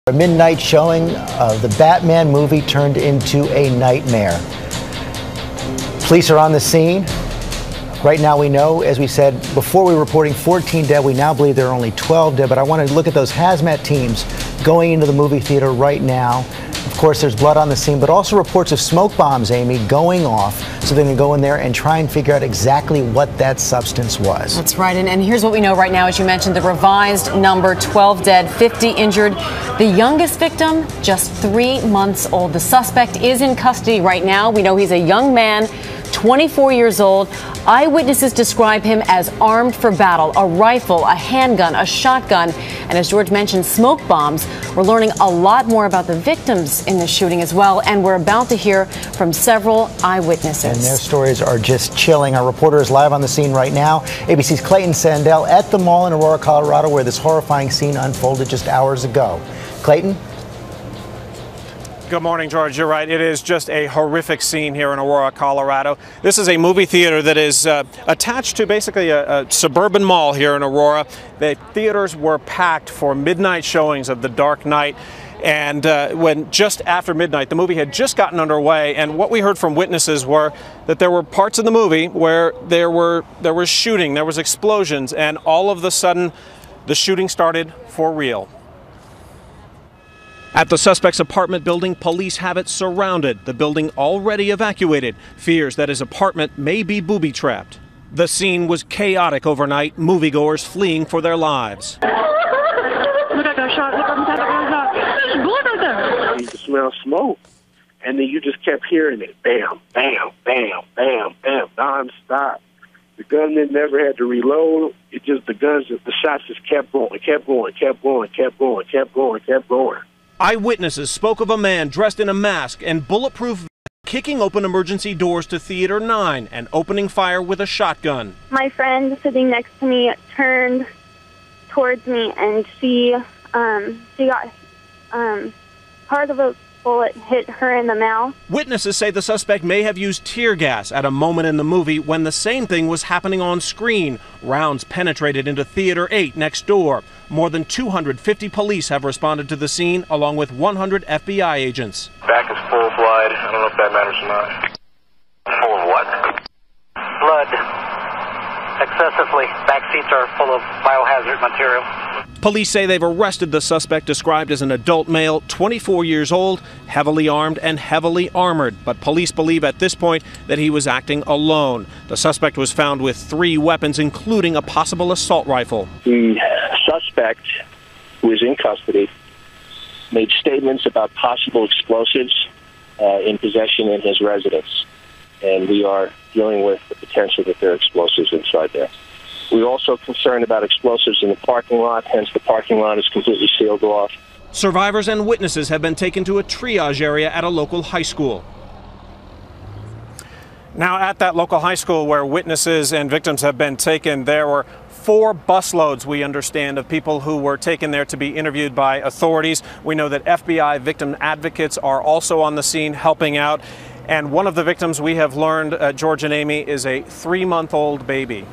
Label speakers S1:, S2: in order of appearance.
S1: A midnight showing of the Batman movie turned into a nightmare. Police are on the scene. Right now we know, as we said before, we were reporting 14 dead. We now believe there are only 12 dead, but I want to look at those hazmat teams going into the movie theater right now. Of course, there's blood on the scene, but also reports of smoke bombs, Amy, going off. So they're going to go in there and try and figure out exactly what that substance was.
S2: That's right. And here's what we know right now. As you mentioned, the revised number, 12 dead, 50 injured. The youngest victim, just 3 months old. The suspect is in custody right now. We know he's a young man, 24 years old. Eyewitnesses describe him as armed for battle, a rifle, a handgun, a shotgun, and as George mentioned, smoke bombs. We're learning a lot more about the victims in the shooting as well, and we're about to hear from several eyewitnesses.
S1: And their stories are just chilling. Our reporter is live on the scene right now. ABC's Clayton Sandell at the mall in Aurora, Colorado, where this horrifying scene unfolded just hours ago. Clayton?
S3: Good morning, George. You're right. It is just a horrific scene here in Aurora, Colorado. This is a movie theater that is attached to basically a suburban mall here in Aurora. The theaters were packed for midnight showings of The Dark Knight. And when just after midnight, the movie had just gotten underway. And what we heard from witnesses were that there were parts of the movie where there was shooting, there was explosions, and all of a sudden, the shooting started for real. At the suspect's apartment building, police have it surrounded. The building already evacuated. Fears that his apartment may be booby-trapped. The scene was chaotic overnight, moviegoers fleeing for their lives.
S4: Look, I got shot. Look, I'm shot. There's blood right there.
S5: You could smell smoke, and then you just kept hearing it. Bam, bam, bam, bam, bam, non-stop. The gunman never had to reload. It just, the shots just kept going, kept going, kept going, kept going, kept going, kept going.
S3: Eyewitnesses spoke of a man dressed in a mask and bulletproof vest kicking open emergency doors to Theater 9 and opening fire with a shotgun.
S6: My friend sitting next to me turned towards me, and she got part of a bullet hit her in the mouth.
S3: Witnesses say the suspect may have used tear gas at a moment in the movie when the same thing was happening on screen. Rounds penetrated into Theater 8 next door. More than 250 police have responded to the scene, along with 100 FBI agents.
S7: Back is full of blood. I don't know if that matters or not. Full of what? Blood. Excessively. Back seats are full of biohazard material.
S3: Police say they've arrested the suspect, described as an adult male, 24 years old, heavily armed and heavily armored. But police believe at this point that he was acting alone. The suspect was found with 3 weapons, including a possible assault rifle.
S8: The suspect, who is in custody, made statements about possible explosives in possession in his residence. And we are dealing with the potential that there are explosives inside there. We're also concerned about explosives in the parking lot, hence the parking lot is completely sealed off.
S3: Survivors and witnesses have been taken to a triage area at a local high school. Now, at that local high school where witnesses and victims have been taken, there were 4 busloads, we understand, of people who were taken there to be interviewed by authorities. We know that FBI victim advocates are also on the scene helping out. And one of the victims we have learned, George and Amy, is a 3-month-old baby.